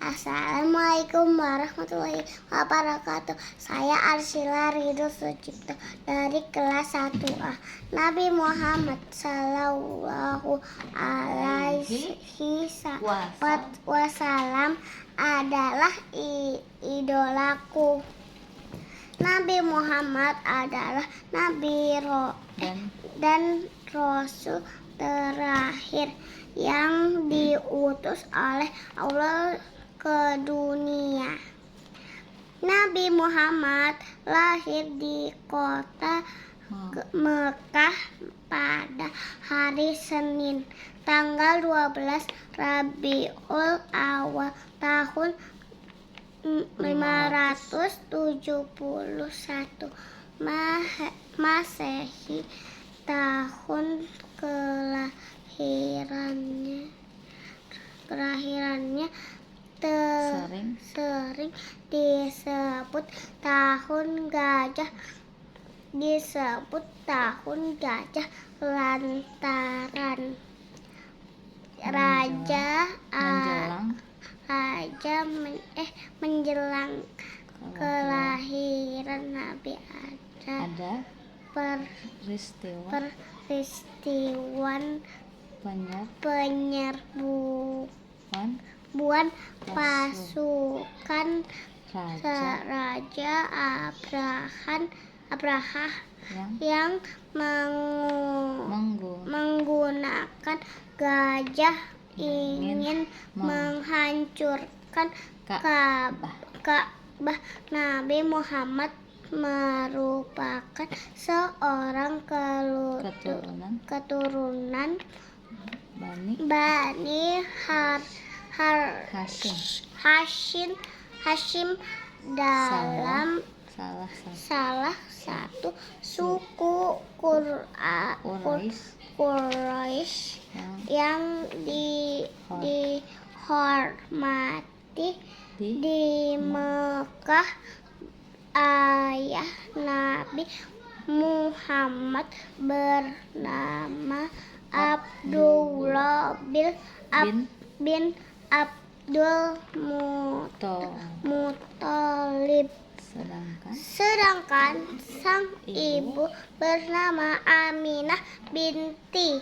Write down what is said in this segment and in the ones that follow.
Assalamualaikum warahmatullahi wabarakatuh. Saya Arsila Ridho Sucipto dari kelas 1A. Nabi Muhammad Sallallahu Alaihi Wasallam adalah idolaku. Nabi Muhammad adalah Nabi dan Rasul terakhir yang diutus oleh Allah ke dunia. Nabi Muhammad lahir di kota Mekah pada hari Senin, tanggal 12 Rabiul Awal tahun 571 Masehi. Tahun kelahirannya sering disebut tahun gajah lantaran menjelang kelahiran Nabi ada peristiwa penyerbuan pasukan Raja Abraha yang menggunakan gajah ingin menghancurkan Ka'bah. Nabi Muhammad merupakan seorang keturunan Bani Hashim dalam salah satu suku Quraisy yang dihormati di Mekah. Ayah Nabi Muhammad bernama Abdullah bin Abdul Muthalib. Sedangkan sang ibu bernama Aminah binti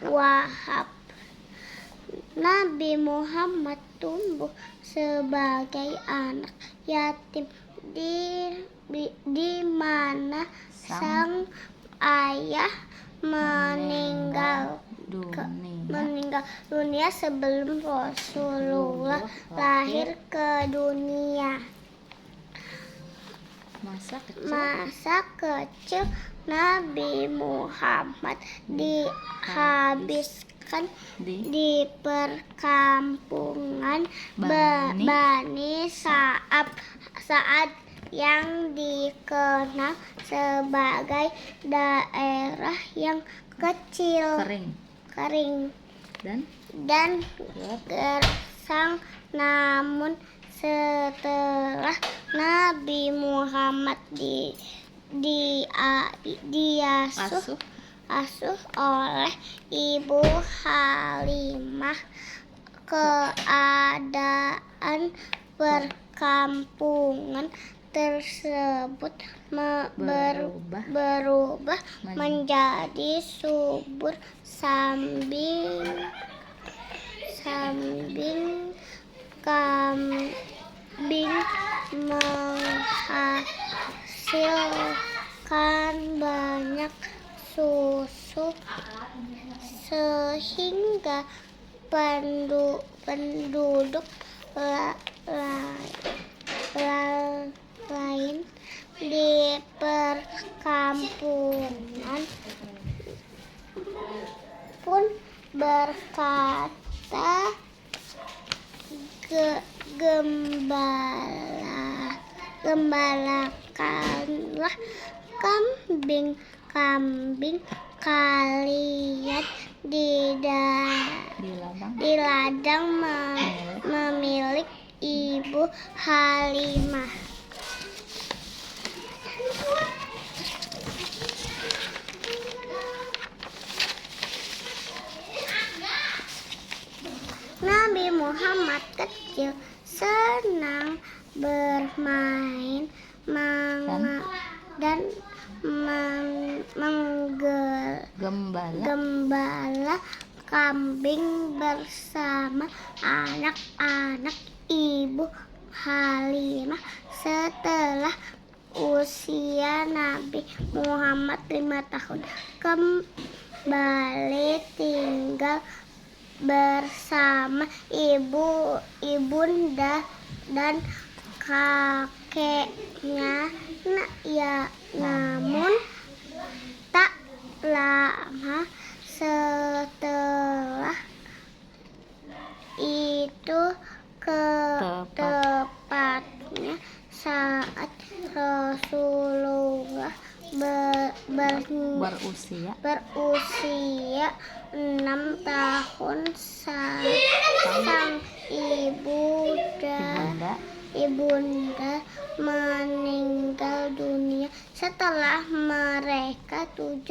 Wahab. Nabi Muhammad tumbuh sebagai anak yatim di mana sang ayah meninggal dunia sebelum Rasulullah lahir ke dunia. Masa kecil Nabi Muhammad dihabiskan di perkampungan Bani Sa'ad yang dikenal sebagai daerah yang kecil, kering dan gersang. Namun setelah Nabi Muhammad diasuh oleh Ibu Halimah, keadaan perkampungan tersebut berubah menjadi subur sambil kambing menghasilkan banyak susu sehingga penduduk lain di perkampungan pun berkata, gembalakanlah kambing kalian di ladang memilik Ibu Halimah. Nabi Muhammad kecil senang bermain dan menggembala kambing bersama anak-anak Ibu Halimah. Setelah usia Nabi Muhammad 5 tahun, kembali tinggal bersama ibunda dan kakeknya. Namun tak lama setelah itu, tepatnya saat Rasulullah berusia 6 tahun, sang ibunda meninggal dunia setelah mereka 7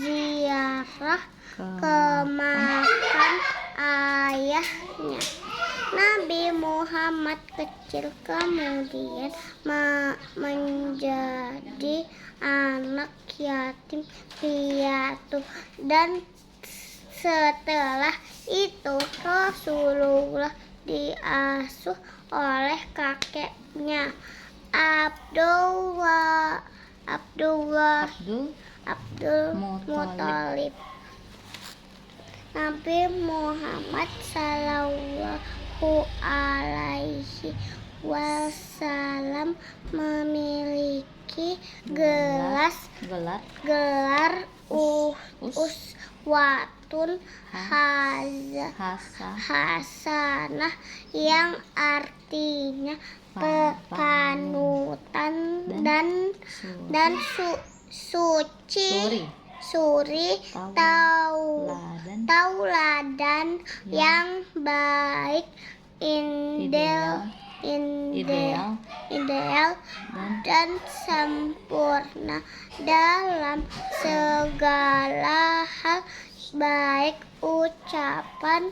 ziarah ke makam ayahnya. Nabi Muhammad kecil kemudian menjadi anak yatim piatu, dan setelah itu Rasulullah diasuh oleh kakeknya Abdul Muthalib. Nabi Muhammad Sallallahu Alaihi Wasallam memiliki gelar uswatun hasanah, yang artinya panutan dan suri tauladan yang baik, ideal dan sempurna dalam segala hal, baik ucapan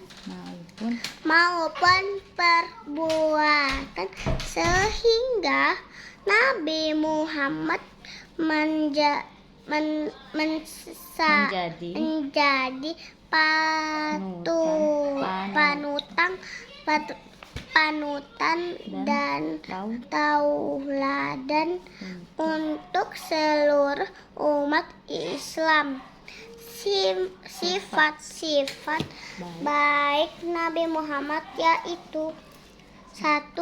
maupun perbuatan, sehingga Nabi Muhammad menjadi panutan dan tauladan untuk seluruh umat Islam. Sifat-sifat baik Nabi Muhammad yaitu: 1.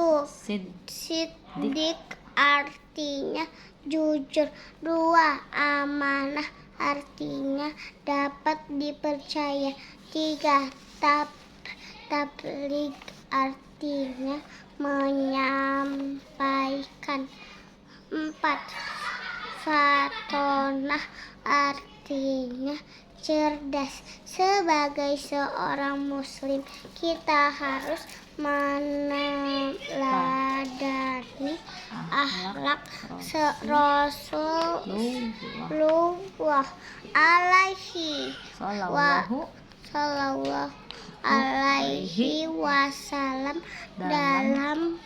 Siddiq, artinya jujur. 2. Amanah, artinya dapat dipercaya. 3. Tabligh, artinya menyampaikan. 4. Fatonah, artinya cerdas. Sebagai seorang muslim, kita harus meneladani akhlak Rasulullah alaihi wasallam dalam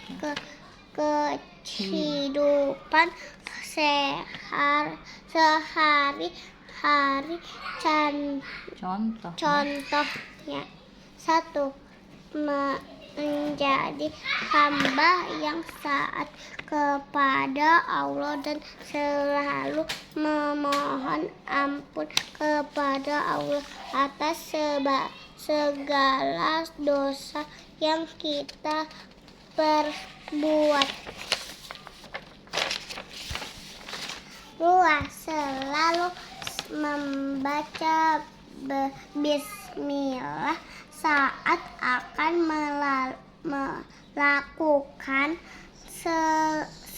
kehidupan sehari-hari. Contohnya: 1. Menjadi hamba yang taat kepada Allah dan selalu memohon ampun kepada Allah atas segala dosa yang kita perbuat. 2. Selalu membaca bismillah saat akan melakukan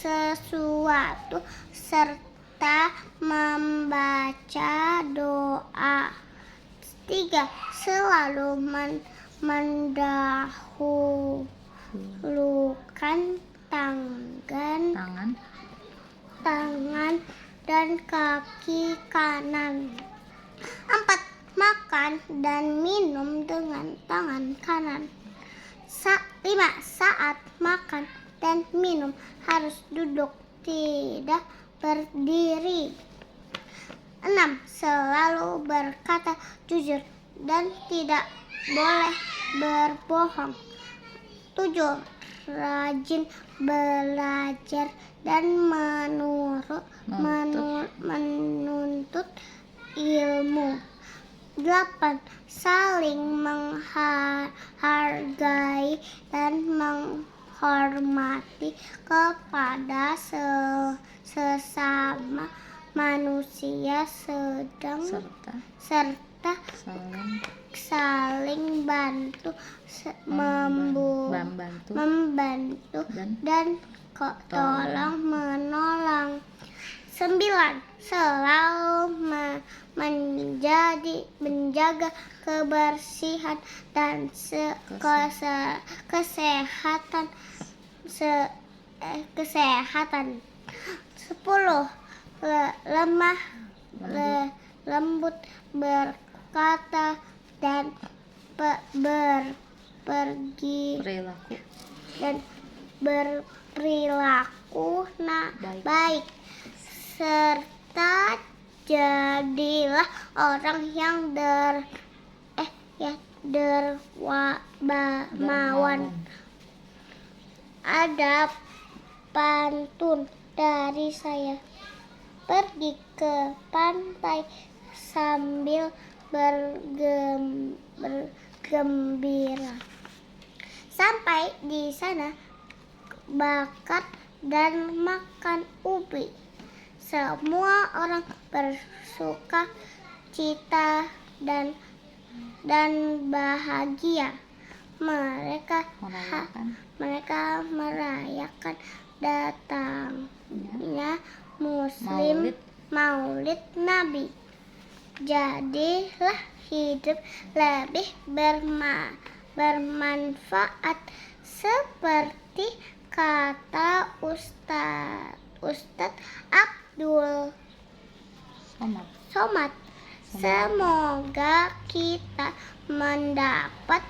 sesuatu, serta membaca doa. 3. Selalu mendahulukan tangan dan kaki kanan. 4. Makan dan minum dengan tangan kanan. 5. Saat makan dan minum harus duduk, tidak berdiri. 6. Selalu berkata jujur dan tidak boleh berbohong. 7. Rajin belajar dan menuntut ilmu. 8. Saling menghargai dan menghormati kepada sesama manusia serta saling membantu dan tolong menolong. 9. Selalu menjaga kebersihan dan kesehatan. 10. Lemah lembut berkata dan berperilaku baik, serta jadilah orang yang dermawan. Ada pantun dari saya. Pergi ke pantai sambil bergembira. Sampai di sana bakar dan makan ubi. Semua orang bersuka cita dan bahagia. Mereka merayakan datangnya Maulid Nabi. Jadilah hidup lebih bermanfaat, seperti kata Ustadz Abdul Somad. Semoga kita mendapat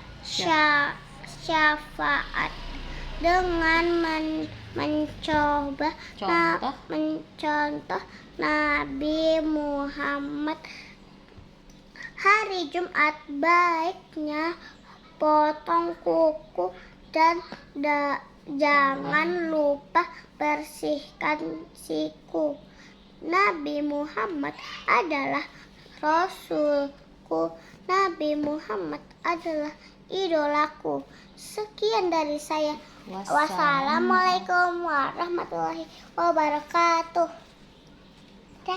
syafaat dengan mencontoh Nabi Muhammad. Hari Jumat baiknya potong kuku dan jangan lupa bersihkan siku. Nabi Muhammad adalah Rasulku. Nabi Muhammad adalah idolaku. Sekian dari saya. Wassalamualaikum warahmatullahi wabarakatuh.